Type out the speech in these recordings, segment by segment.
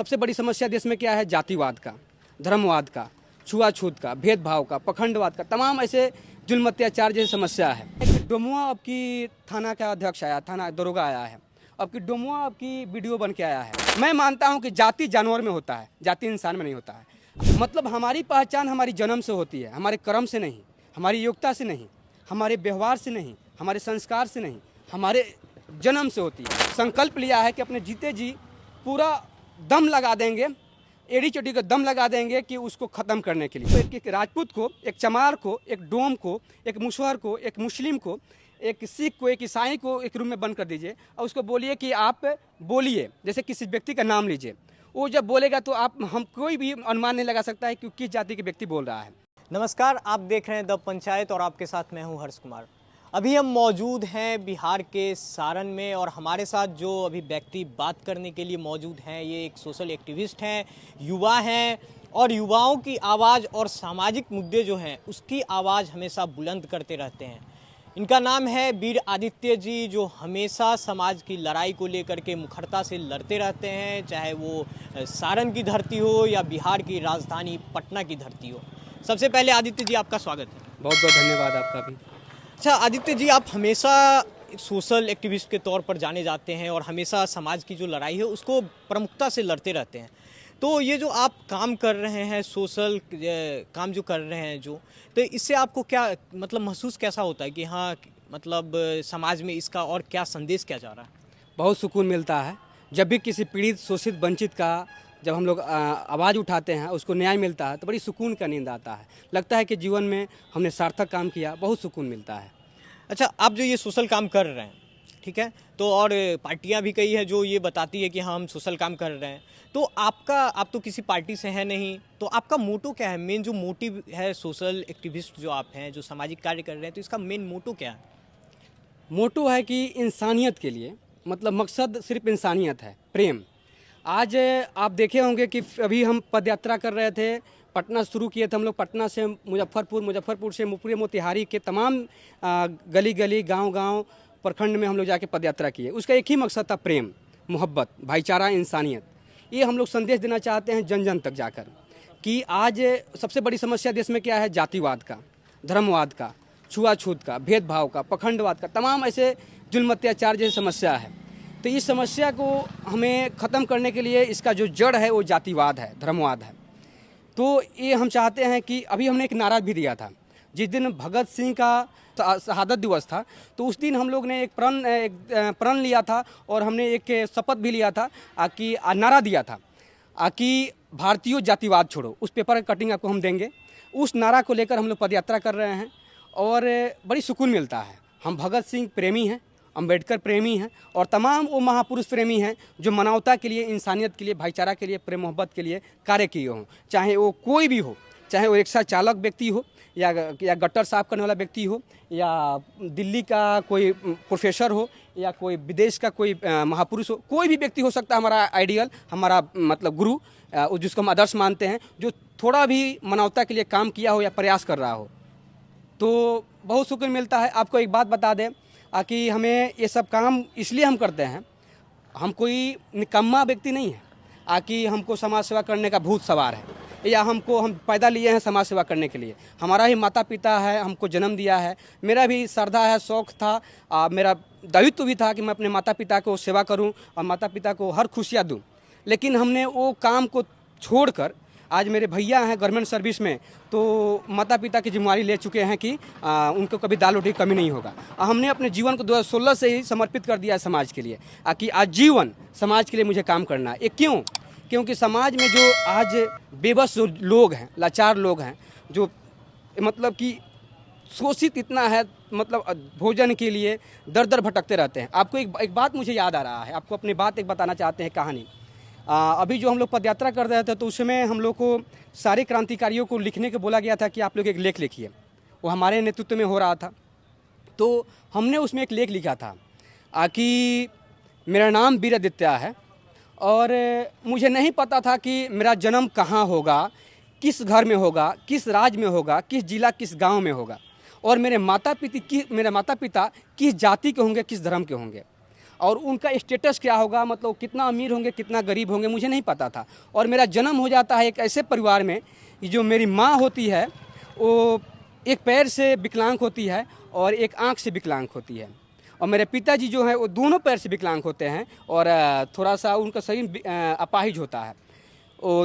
सबसे बड़ी समस्या देश में क्या है? जातिवाद का, धर्मवाद का, छुआछूत का, भेदभाव का, पखंडवाद का, तमाम ऐसे जुल्म अत्याचार जैसी समस्या है। डोमुआ अब की थाना का अध्यक्ष आया, थाना दरोगा आया है, अब की डोमुआ अब की वीडियो बन के आया है। मैं मानता हूं कि जाति जानवर में होता है, जाति इंसान में नहीं होता है। मतलब हमारी पहचान हमारी जन्म से होती है, हमारे कर्म से नहीं, हमारी योग्यता से नहीं, हमारे व्यवहार से नहीं, हमारे संस्कार से नहीं, हमारे जन्म से होती है। संकल्प लिया है कि अपने जीते जी पूरा दम लगा देंगे, एड़ी चोटी का दम लगा देंगे कि उसको ख़त्म करने के लिए। तो एक राजपूत को, एक चमार को, एक डोम को, एक मुसहर को, एक मुस्लिम को, एक सिख को, एक ईसाई को एक रूम में बंद कर दीजिए और उसको बोलिए कि आप बोलिए, जैसे किसी व्यक्ति का नाम लीजिए। वो जब बोलेगा तो हम कोई भी अनुमान नहीं लगा सकता है कि किस जाति के व्यक्ति बोल रहा है। नमस्कार, आप देख रहे हैं द पंचायत और आपके साथ मैं हूं हर्ष कुमार। अभी हम मौजूद हैं बिहार के सारण में और हमारे साथ जो अभी व्यक्ति बात करने के लिए मौजूद हैं ये एक सोशल एक्टिविस्ट हैं, युवा हैं और युवाओं की आवाज़ और सामाजिक मुद्दे जो हैं उसकी आवाज़ हमेशा बुलंद करते रहते हैं। इनका नाम है वीर आदित्य जी, जो हमेशा समाज की लड़ाई को लेकर के मुखरता से लड़ते रहते हैं, चाहे वो सारण की धरती हो या बिहार की राजधानी पटना की धरती हो। सबसे पहले आदित्य जी आपका स्वागत है। बहुत बहुत धन्यवाद आपका भी। अच्छा आदित्य जी, आप हमेशा सोशल एक्टिविस्ट के तौर पर जाने जाते हैं और हमेशा समाज की जो लड़ाई है उसको प्रमुखता से लड़ते रहते हैं। तो ये जो आप काम कर रहे हैं, सोशल काम जो कर रहे हैं तो इससे आपको क्या मतलब महसूस कैसा होता है कि हाँ मतलब समाज में इसका और क्या संदेश क्या जा रहा है? बहुत सुकून मिलता है जब भी किसी पीड़ित, शोषित, वंचित का जब हम लोग आवाज़ उठाते हैं, उसको न्याय मिलता है तो बड़ी सुकून का नींद आता है। लगता है कि जीवन में हमने सार्थक काम किया, बहुत सुकून मिलता है। अच्छा, आप जो ये सोशल काम कर रहे हैं, ठीक है, तो और पार्टियां भी कई है जो ये बताती है कि हाँ हम सोशल काम कर रहे हैं, तो आप तो किसी पार्टी से हैं नहीं, तो आपका मोटो क्या है? मेन जो मोटिव है सोशल एक्टिविस्ट जो आप हैं, जो सामाजिक कार्य कर रहे हैं, तो इसका मेन मोटो क्या है? मोटो है कि इंसानियत के लिए, मतलब मकसद सिर्फ इंसानियत है, प्रेम। आज आप देखे होंगे कि अभी हम पदयात्रा कर रहे थे, पटना शुरू किए थे हम लोग, पटना से मुजफ्फरपुर, मुजफ्फरपुर से पूरे मोतिहारी के तमाम गली गली, गांव-गांव, प्रखंड में हम लोग जाके पदयात्रा किए। उसका एक ही मकसद था, प्रेम, मोहब्बत, भाईचारा, इंसानियत। ये हम लोग संदेश देना चाहते हैं जन जन तक जाकर कि आज सबसे बड़ी समस्या देश में क्या है? जातिवाद का, धर्मवाद का, छुआछूत का, भेदभाव का, पखंडवाद का, तमाम ऐसे जुल्म अत्याचार जैसी समस्या है। तो इस समस्या को हमें ख़त्म करने के लिए इसका जो जड़ है वो जातिवाद है, धर्मवाद है। तो ये हम चाहते हैं कि अभी हमने एक नारा भी दिया था जिस दिन भगत सिंह का शहादत दिवस था, तो उस दिन हम लोग ने एक प्रण लिया था और हमने एक शपथ भी लिया था कि नारा दिया था कि भारतीय जातिवाद छोड़ो। उस पेपर का कटिंग आपको हम देंगे। उस नारा को लेकर हम लोग पदयात्रा कर रहे हैं और बड़ी सुकून मिलता है। हम भगत सिंह प्रेमी हैं, अंबेडकर प्रेमी हैं और तमाम वो महापुरुष प्रेमी हैं जो मानवता के लिए, इंसानियत के लिए, भाईचारा के लिए, प्रेम मोहब्बत के लिए कार्य किए हों। चाहे वो कोई भी हो, चाहे वो रिक्शा चालक व्यक्ति हो या गटर साफ करने वाला व्यक्ति हो या दिल्ली का कोई प्रोफेसर हो या कोई विदेश का कोई महापुरुष हो, कोई भी व्यक्ति हो सकता है हमारा आइडियल, हमारा मतलब गुरु, जिसको हम आदर्श मानते हैं, जो थोड़ा भी मानवता के लिए काम किया हो या प्रयास कर रहा हो, तो बहुत सुकून मिलता है। आपको एक बात बता दें कि हमें ये सब काम इसलिए हम करते हैं, हम कोई निकम्मा व्यक्ति नहीं है कि हमको समाज सेवा करने का भूत सवार है या हम पैदा लिए हैं समाज सेवा करने के लिए। हमारा ही माता पिता है, हमको जन्म दिया है, मेरा भी श्रद्धा है, शौक़ था, मेरा दायित्व भी था कि मैं अपने माता पिता को सेवा करूं और माता पिता को हर खुशियां दूं। लेकिन हमने वो काम को छोड़कर, आज मेरे भैया हैं गवर्नमेंट सर्विस में, तो माता पिता की जिम्मेदारी ले चुके हैं कि उनको कभी दाल रोटी की कमी नहीं होगा। हमने अपने जीवन को 2016 से ही समर्पित कर दिया है समाज के लिए कि आजीवन समाज के लिए मुझे काम करना है। ये क्यों? क्योंकि समाज में जो आज बेबस जो लोग हैं, लाचार लोग हैं, जो मतलब कि शोषित इतना है, मतलब भोजन के लिए दर दर भटकते रहते हैं। आपको एक बात मुझे याद आ रहा है, आपको अपनी बात एक बताना चाहते हैं, कहानी। अभी जो हम लोग पदयात्रा कर रहे थे तो उसमें हम लोग को सारे क्रांतिकारियों को लिखने को बोला गया था कि आप लोग एक लेख लिखिए। वो हमारे नेतृत्व में हो रहा था, तो हमने उसमें एक लेख लिखा था कि मेरा नाम वीर आदित्य है और मुझे नहीं पता था कि मेरा जन्म कहाँ होगा, किस घर में होगा, किस राज्य में होगा, किस जिला, किस गांव में होगा और मेरे माता पिता किस जाति के होंगे, किस धर्म के होंगे। और उनका स्टेटस क्या होगा, मतलब कितना अमीर होंगे कितना गरीब होंगे मुझे नहीं पता था। और मेरा जन्म हो जाता है एक ऐसे परिवार में कि जो मेरी माँ होती है वो एक पैर से विकलांग होती है और एक आँख से विकलांग होती है, और मेरे पिताजी जो हैं वो दोनों पैर से विकलांग होते हैं और थोड़ा सा उनका शरीर अपाहिज होता है।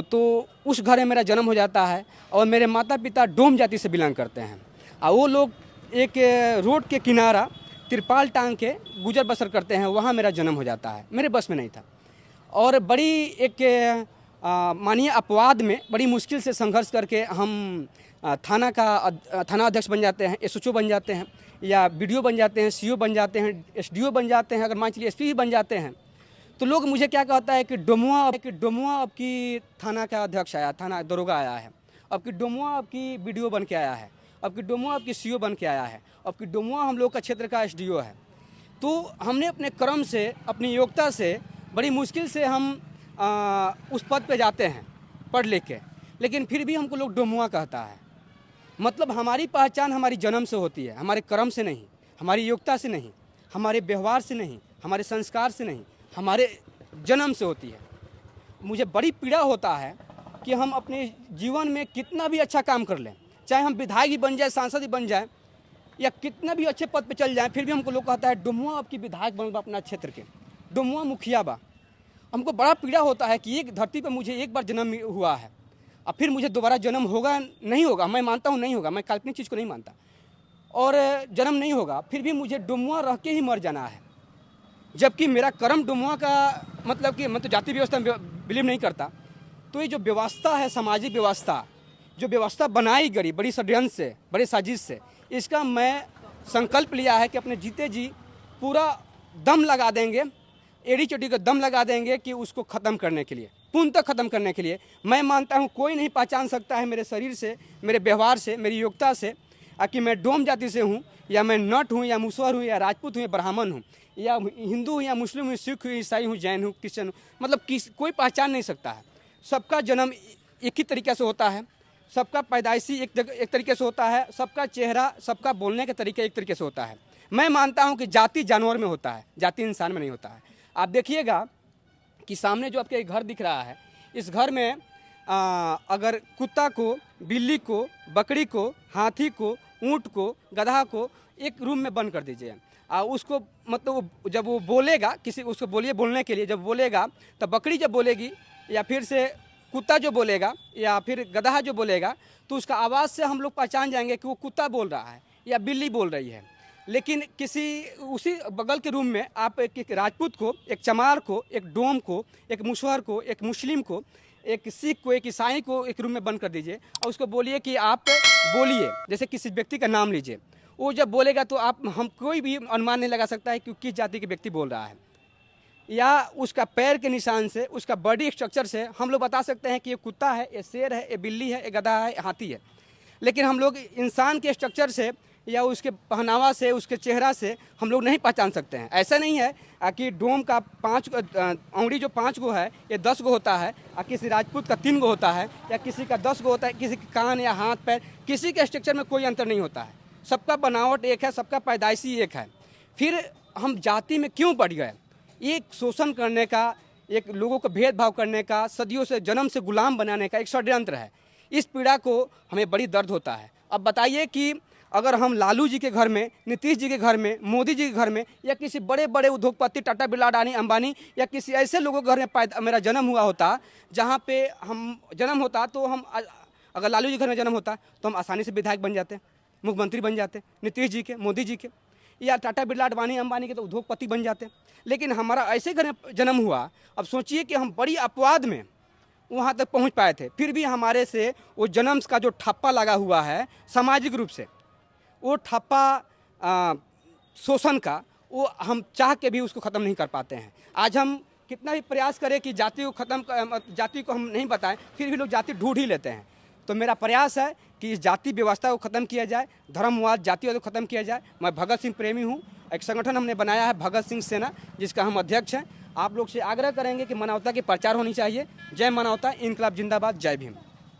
तो उस घर में मेरा जन्म हो जाता है और मेरे माता पिता डोम जाति से बिलोंग करते हैं, और वो लोग एक रोड के किनारा तिरपाल टांग के गुजर बसर करते हैं, वहाँ मेरा जन्म हो जाता है। मेरे बस में नहीं था और बड़ी एक मानिए अपवाद में बड़ी मुश्किल से संघर्ष करके हम थाना अध्यक्ष बन जाते हैं, एसएचओ बन जाते हैं, या बीडीओ बन जाते हैं, सीओ बन जाते हैं, एसडीओ बन जाते हैं, अगर मान चलिए एसपी भी बन जाते हैं। तो लोग मुझे क्या कहता है कि डोमुआ अब की थाना का अध्यक्ष आया, थाना दरोगा आया है, अब की डोमुआ अब की बीडीओ बन के आया है, अब की डोमुआ अब की सीओ बन के आया है, अब की डोमुआ हम लोग का क्षेत्र का एसडीओ है। तो हमने अपने कर्म से, अपनी योग्यता से बड़ी मुश्किल से हम उस पद पे जाते हैं पढ़ लिख के, लेकिन फिर भी हमको लोग डोमुआ कहता है। मतलब हमारी पहचान हमारी जन्म से होती है, हमारे कर्म से नहीं, हमारी योग्यता से नहीं, हमारे व्यवहार से नहीं, हमारे संस्कार से नहीं, हमारे जन्म से होती है। मुझे बड़ी पीड़ा होता है कि हम अपने जीवन में कितना भी अच्छा काम कर लें, चाहे हम विधायक ही बन जाए, सांसद ही बन जाए, या कितना भी अच्छे पद पे चल जाए, फिर भी हमको लोग कहता है डोमुआ आपकी विधायक बन बा अपना क्षेत्र के, डोमुआ मुखिया बा। हमको बड़ा पीड़ा होता है कि एक धरती पर मुझे एक बार जन्म हुआ है, अब फिर मुझे दोबारा जन्म होगा नहीं होगा, मैं मानता हूँ नहीं होगा, मैं काल्पनिक चीज़ को नहीं मानता, और जन्म नहीं होगा, फिर भी मुझे डोमुआ रह के ही मर जाना है। जबकि मेरा कर्म डोमुआ का मतलब कि मैं तो जाति व्यवस्था में बिलीव नहीं करता। तो ये जो व्यवस्था है, सामाजिक व्यवस्था, जो व्यवस्था बनाई गई बड़ी षड्यंत्र से, बड़ी साजिश से, इसका मैं संकल्प लिया है कि अपने जीते जी पूरा दम लगा देंगे, एड़ी चोटी का दम लगा देंगे कि उसको ख़त्म करने के लिए, पूर्णतः ख़त्म करने के लिए। मैं मानता हूँ कोई नहीं पहचान सकता है मेरे शरीर से, मेरे व्यवहार से, मेरी योग्यता से कि मैं डोम जाति से हूँ, या मैं नट हूँ, या मुसहर हूँ, या राजपूत हूँ, या ब्राह्मण हूँ, या हिंदू हूँ, या मुस्लिम हूँ, सिख हूँ, ईसाई हूँ, जैन हूँ, क्रिश्चियन हूँ। मतलब कोई पहचान नहीं सकता है। सबका जन्म एक ही तरीके से होता है, सबका पैदाइशी एक तरीके से होता है, सबका चेहरा, सबका बोलने का तरीका एक तरीके से होता है। मैं मानता हूँ कि जाति जानवर में होता है, जाति इंसान में नहीं होता है। आप देखिएगा कि सामने जो आपके घर दिख रहा है, इस घर में अगर कुत्ता को, बिल्ली को, बकरी को, हाथी को, ऊँट को, गधा को एक रूम में बंद कर दीजिए, उसको मतलब जब वो बोलेगा, किसी उसको बोलिए बोलने के लिए, जब बोलेगा तब बकरी जब बोलेगी, या फिर से कुत्ता जो बोलेगा, या फिर गधा जो बोलेगा, तो उसका आवाज़ से हम लोग पहचान जाएंगे कि वो कुत्ता बोल रहा है या बिल्ली बोल रही है। लेकिन उसी बगल के रूम में आप एक राजपूत को, एक चमार को, एक डोम को, एक मुसहर को, एक मुस्लिम को, एक सिख को, एक ईसाई को एक रूम में बंद कर दीजिए और उसको बोलिए कि आप बोलिए, जैसे किसी व्यक्ति का नाम लीजिए। वो जब बोलेगा तो हम कोई भी अनुमान नहीं लगा सकता है कि किस जाति के व्यक्ति बोल रहा है, या उसका पैर के निशान से, उसका बॉडी स्ट्रक्चर से हम लोग बता सकते हैं कि ये कुत्ता है, ये शेर है, ये बिल्ली है, ये गधा है, हाथी है। लेकिन हम लोग इंसान के स्ट्रक्चर से या उसके पहनावा से, उसके चेहरा से हम लोग नहीं पहचान सकते हैं। ऐसा नहीं है कि डोम का 5 अंगुड़ी जो 5 गो है ये 10 गो होता है, किसी राजपूत का 3 गो होता है, या किसी का 10 गो होता है, किसी के कान या हाथ पैर, किसी के स्ट्रक्चर में कोई अंतर नहीं होता है। सबका बनावट एक है, सबका पैदाइशी एक है। फिर हम जाति में क्यों बढ़ गए? एक शोषण करने का, एक लोगों को भेदभाव करने का, सदियों से जन्म से गुलाम बनाने का एक षड्यंत्र है। इस पीड़ा को हमें बड़ी दर्द होता है। अब बताइए कि अगर हम लालू जी के घर में, नीतीश जी के घर में, मोदी जी के घर में, या किसी बड़े बड़े उद्योगपति टाटा बिरला अडानी अंबानी या किसी ऐसे लोगों के घर में मेरा जन्म हुआ होता, जहाँ पे हम जन्म होता, तो हम अगर लालू जी घर में जन्म होता तो हम आसानी से विधायक बन जाते, मुख्यमंत्री बन जाते, नीतीश जी के, मोदी जी के, या टाटा बिरला अडानी अंबानी के तो उद्योगपति बन जाते। लेकिन हमारा ऐसे घर में जन्म हुआ। अब सोचिए कि हम बड़ी अपवाद में वहाँ तक पहुँच पाए थे, फिर भी हमारे से वो जन्म का जो ठप्पा लगा हुआ है सामाजिक रूप से, वो ठप्पा शोषण का, वो हम चाह के भी उसको ख़त्म नहीं कर पाते हैं। आज हम कितना भी प्रयास करें कि जाति को हम नहीं बताएं, फिर भी लोग जाति ढूंढ ही लेते हैं। तो मेरा प्रयास है कि इस जाति व्यवस्था को ख़त्म किया जाए, धर्मवाद, जातिवाद को ख़त्म किया जाए। मैं भगत सिंह प्रेमी हूँ। एक संगठन हमने बनाया है भगत सिंह सेना, जिसका हम अध्यक्ष हैं। आप लोग से आग्रह करेंगे कि मानवता की प्रचार होनी चाहिए। जय मानवता, इनकलाब जिंदाबाद, जय भीम।